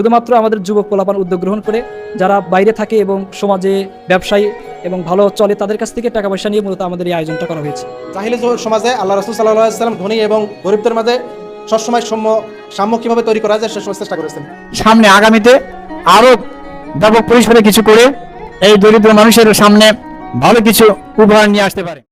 শুধুমাত্র আমাদের যুবক পোলাপান উদ্যোগ গ্রহণ করে যারা বাইরে থাকে এবং সমাজে ব্যবসায়ী এবং ভালো চলে তাদের কাছ থেকে টাকা পয়সা নিয়ে মূলত আমাদের এই আয়োজনটা করা হয়েছে। জাহিলি সমাজে আল্লাহ রাসূল সাল্লাল্লাহু আলাইহি ওয়াসাল্লাম ধনী এবং গরিবদের মাঝে সবসময় সাম্য কিভাবে তৈরি করা যায় সে সমস্ত চেষ্টা করেছেন। সামনে আগামীতে আরো ব্যাপক পরিসরে কিছু করে এই দরিদ্র মানুষের সামনে ভালো কিছু উপহার নিয়ে আসতে পারে।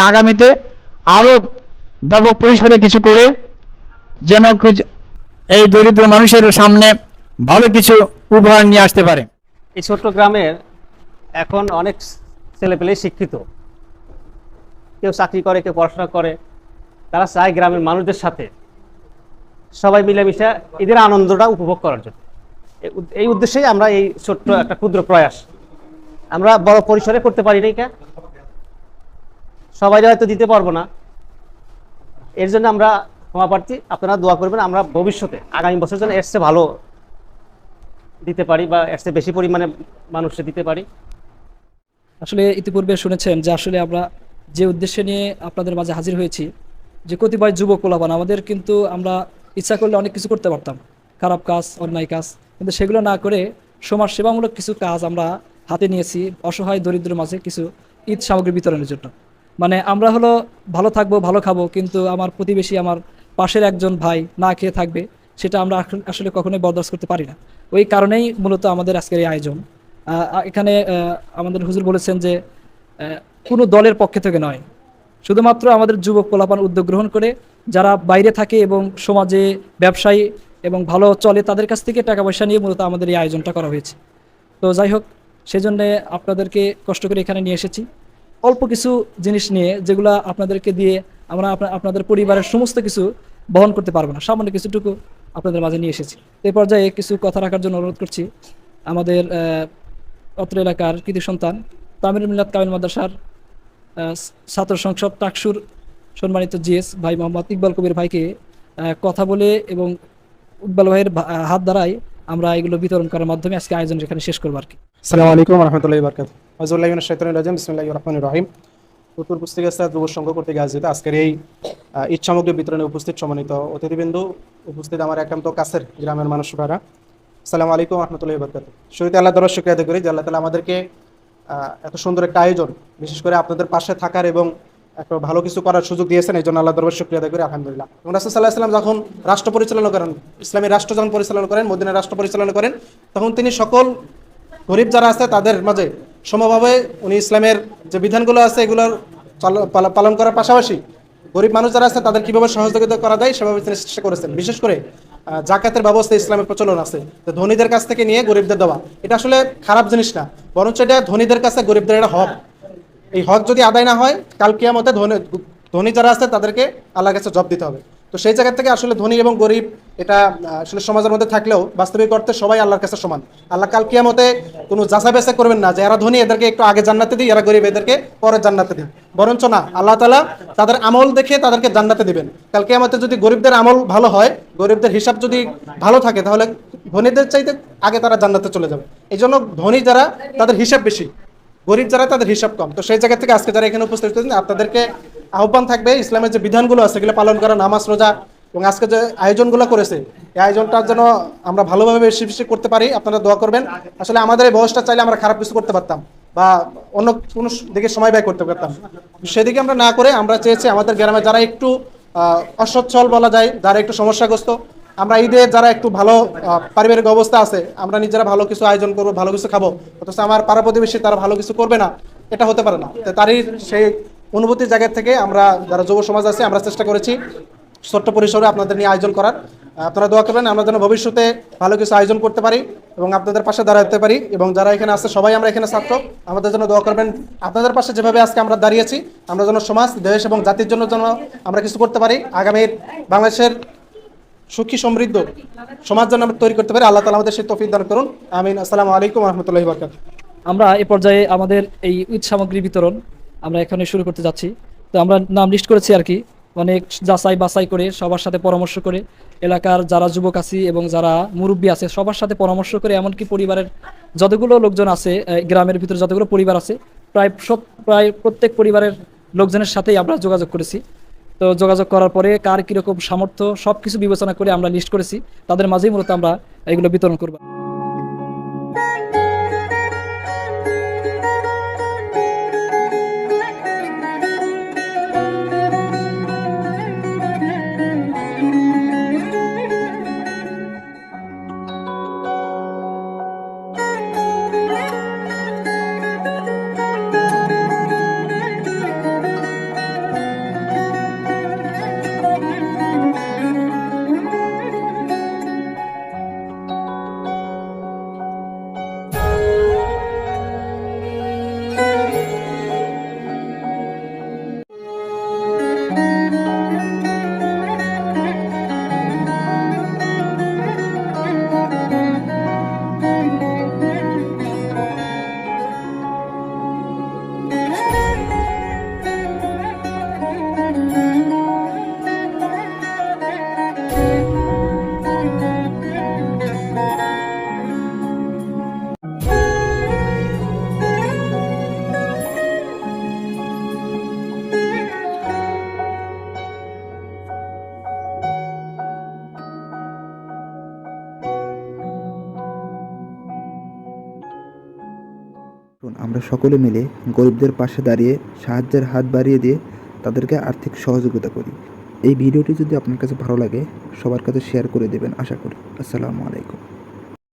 আগামীতে আরো ব্যাপক পরিসরে কিছু করে যেন এই দরিদ্র মানুষের সামনে ভালো কিছু উপহার নিয়ে আসতে পারে। এই ছোট্ট গ্রামের এখন অনেক ছেলেপেলে শিক্ষিত, কেউ চাকরি করে, কেউ পড়াশোনা করে। তারা চায় গ্রামের মানুষদের সাথে সবাই মিলেমিশে ঈদের আনন্দটা উপভোগ করার জন্য। এই উদ্দেশ্যেই আমরা এই ছোট্ট একটা ক্ষুদ্র প্রয়াস আমরা বড় পরিসরে করতে পারি না, সবাই হয়তো দিতে পারবো না। এর জন্য আমরা ক্ষমা প্রার্থী, আপনারা দোয়া করবেন আমরা ভবিষ্যতে আগামী বছর যেন এর চেয়ে ভালো দিতে পারি বা এর চেয়ে বেশি পরিমাণে মানুষকে দিতে পারি। আসলে ইতিপূর্বে শুনেছেন যে আসলে আমরা যে উদ্দেশ্যে নিয়ে আপনাদের মাঝে হাজির হয়েছি, যে কতিপয় যুবক পোলাপান আমাদের কিন্তু আমরা ইচ্ছা করলে অনেক কিছু করতে পারতাম, খারাপ কাজ, অন্যায় কাজ, কিন্তু সেগুলো না করে সমাজ সেবামূলক কিছু কাজ আমরা হাতে নিয়েছি অসহায় দরিদ্র মাঝে কিছু ঈদ সামগ্রী বিতরণের জন্য। মানে আমরা হলো ভালো থাকবো, ভালো খাবো, কিন্তু আমার প্রতিবেশী, আমার পাশের একজন ভাই না খেয়ে থাকবে, সেটা আমরা আসলে কখনোই বরদাস্ত করতে পারি না। ওই কারণেই মূলত আমাদের আজকের এই আয়োজন। এখানে আমাদের হুজুর বলেছেন যে কোনো দলের পক্ষে থেকে নয়, শুধুমাত্র আমাদের যুবক পোলাপান উদ্যোগ গ্রহণ করে যারা বাইরে থাকে এবং সমাজে ব্যবসায়ী এবং ভালো চলে তাদের কাছ থেকে টাকা পয়সা নিয়ে মূলত আমাদের এই আয়োজনটা করা হয়েছে। তো যাই হোক, সেজন্যে আপনাদেরকে কষ্ট করে এখানে নিয়ে এসেছি অল্প কিছু জিনিস নিয়ে, যেগুলো আপনাদেরকে দিয়ে আমরা আপনাদের পরিবারের সমস্ত কিছু বহন করতে পারবো না, সামান্য কিছুটুকু আপনাদের মাঝে নিয়ে এসেছি। এই পর্যায়ে কিছু কথা রাখার জন্য অনুরোধ করছি আমাদের অত্র এলাকার কৃতি সন্তান তামিরুল মিল্লাত কামিল মাদ্রাসার ছাত্র সংসদ টাকসুর সম্মানিত জিএস ভাই মোহাম্মদ ইকবাল কবির ভাইকে কথা বলে এবং ইকবাল ভাইয়ের হাত দ্বারাই আমরা এগুলো বিতরণ করার মাধ্যমে আজকে আয়োজন এখানে শেষ করবো আর কি। আসসালামু আলাইকুম ওয়া রাহমাতুল্লাহি ওয়া বারাকাতুহু। আউযুবিল্লাহি মিনাশ শাইতানির রাজিম, বিসমিল্লাহির রহমানির রহিম। উত্তর পুস্তিকা যুব সংঘ কর্তৃক আয়োজিত আজকের এই ঈদ সামগ্রী বিতরণে উপস্থিত সম্মানিত অতিথিবৃন্দ, উপস্থিত আমার একান্ত কাছের গ্রামের মানুষরা, আসসালামু আলাইকুম ওয়া রাহমাতুল্লাহি ওয়া বারাকাতুহু। শুরুতে আল্লাহ তাআলার শুকরিয়া আদায় করি যে আল্লাহ তাআলা আমাদেরকে এত সুন্দর একটা আয়োজন, বিশেষ করে আপনাদের পাশে থাকার এবং একটা ভালো কিছু করার সুযোগ দিয়েছেন, এই জন্য আল্লাহ দরবার শুকরিয়া আদায় করি, আলহামদুলিল্লাহ। এবং রাসূল সাল্লাল্লাহু আলাইহি ওয়াসাল্লাম যখন রাষ্ট্র পরিচালনা করেন, ইসলামী রাষ্ট্র যখন পরিচালনা করেন, মদিনার রাষ্ট্র পরিচালনা করেন, তখন তিনি সকল গরিব যারা আছে তাদের মাঝে সমভাবে উনি ইসলামের যে বিধানগুলো আছে এগুলোর পালন করার পাশাপাশি গরিব মানুষ যারা আছে তাদের কীভাবে সহযোগিতা করা যায় সেভাবে তিনি চেষ্টা করেছেন। বিশেষ করে জাকাতের ব্যবস্থা ইসলামের প্রচলন আছে, তো ধনীদের কাছ থেকে নিয়ে গরিবদের দেওয়া, এটা আসলে খারাপ জিনিস না, বরঞ্চ এটা ধনীদের কাছে গরিবদের এটা হক। এই হক যদি আদায় না হয়, কাল কিয়ামতে ধনী যারা আছে তাদেরকে আল্লাহর কাছে জবাব দিতে হবে। তো সেই জায়গা থেকে আসলে ধনী এবং গরিব এটা আসলে সমাজের মধ্যে থাকলেও বাস্তবিক অর্থে সবাই আল্লাহর কাছে সমান। আল্লাহ কাল কিয়ামতে কোনো যাচাই বাছাই করবেন না যে এরা ধনী এদেরকে একটু আগে জান্নাতে দিই, এরা গরিব এদেরকে পরে জান্নাতে দিই, বরঞ্চ না, আল্লাহ তাআলা তাদের আমল দেখে তাদেরকে জান্নাতে দিবেন। কাল কিয়ামতে যদি গরিবদের আমল ভালো হয়, গরিবদের হিসাব যদি ভালো থাকে, তাহলে ধনীদের চাইতে আগে তারা জান্নাতে চলে যাবে। এই জন্য ধনী যারা তাদের হিসাব বেশি, গরিব যারা তাদের হিসাব কম। তো সেই জায়গা থেকে আজকে যারা এখানে উপস্থিত হয়েছেন আপনাদেরকে আহ্বান থাকবে ইসলামের যে বিধানগুলো আছে সেগুলো পালন করা, নামাজ রোজা এবং আজকে যে আয়োজনগুলো করেছে এই আয়োজনটার জন্য আমরা ভালোভাবে বেশি বেশি করতে পারি, আপনারা দোয়া করবেন। আসলে আমাদের এই বয়সটা চাইলে আমরা খারাপ কিছু করতে পারতাম বা অন্য কোনো দিকে সময় ব্যয় করতে পারতাম, সেদিকে আমরা না করে আমরা চেয়েছি আমাদের গ্রামে যারা একটু অসচ্ছল বলা যায়, যারা একটু সমস্যাগ্রস্ত আমরা ঈদের যারা একটু ভালো পারিবারিক অবস্থা আছে, আমরা নিজেরা ভালো কিছু আয়োজন করবো, ভালো কিছু খাবো, অথচ আমার পাড়া প্রতিবেশী তারা ভালো কিছু করবে না, এটা হতে পারে না। তো তারই সেই অনুভূতির জায়গা থেকে আমরা যারা যুব সমাজ আছে আমরা চেষ্টা করেছি ছোট্ট পরিসরে আপনাদের নিয়ে আয়োজন করার। আপনারা দোয়া করবেন আমরা যেন ভবিষ্যতে ভালো কিছু আয়োজন করতে পারি এবং আপনাদের পাশে দাঁড়াতে পারি। এবং যারা এখানে আছে সবাই আমরা এখানে ছাত্র, আমাদের জন্য দোয়া করবেন। আপনাদের পাশে যেভাবে আজকে আমরা দাঁড়িয়েছি, আমরা যেন সমাজ, দেশ এবং জাতির জন্য যেন আমরা কিছু করতে পারি, আগামীর বাংলাদেশের সুখী সমৃদ্ধ সমাজ যেন আমরা তৈরি করতে পারি। আল্লাহ তাআলা আমাদের সেই তৌফিক দান করুন, আমিন। আসসালামু আলাইকুম ওয়া রাহমাতুল্লাহি ওয়া বারাকাতুহু। আমরা এ পর্যায়ে আমাদের এই ঈদ সামগ্রী বিতরণ আমরা এখানে শুরু করতে যাচ্ছি। তো আমরা নাম লিস্ট করেছি আর কি, অনেক যাচাই বাছাই করে সবার সাথে পরামর্শ করে, এলাকার যারা যুবক আছে এবং যারা মুরব্বী আছে সবার সাথে পরামর্শ করে, এমনকি পরিবারের যতগুলো লোকজন আছে, গ্রামের ভিতরে যতগুলো পরিবার আছে প্রায় প্রত্যেক পরিবারের লোকজনের সাথেই আমরা যোগাযোগ করেছি। তো যোগাযোগ করার পরে কার কীরকম সামর্থ্য সব কিছু বিবেচনা করে আমরা লিস্ট করেছি, তাদের মাঝেই মূলত আমরা এগুলো বিতরণ করব। আমরা সকলে মিলে গরিবদের পাশে দাঁড়িয়ে সাহায্যের হাত বাড়িয়ে দিয়ে তাদেরকে আর্থিক সহযোগিতা করি। এই ভিডিওটি যদি আপনার কাছে ভালো লাগে সবার কাছে শেয়ার করে দেবেন আশা করি। আসসালামু আলাইকুম।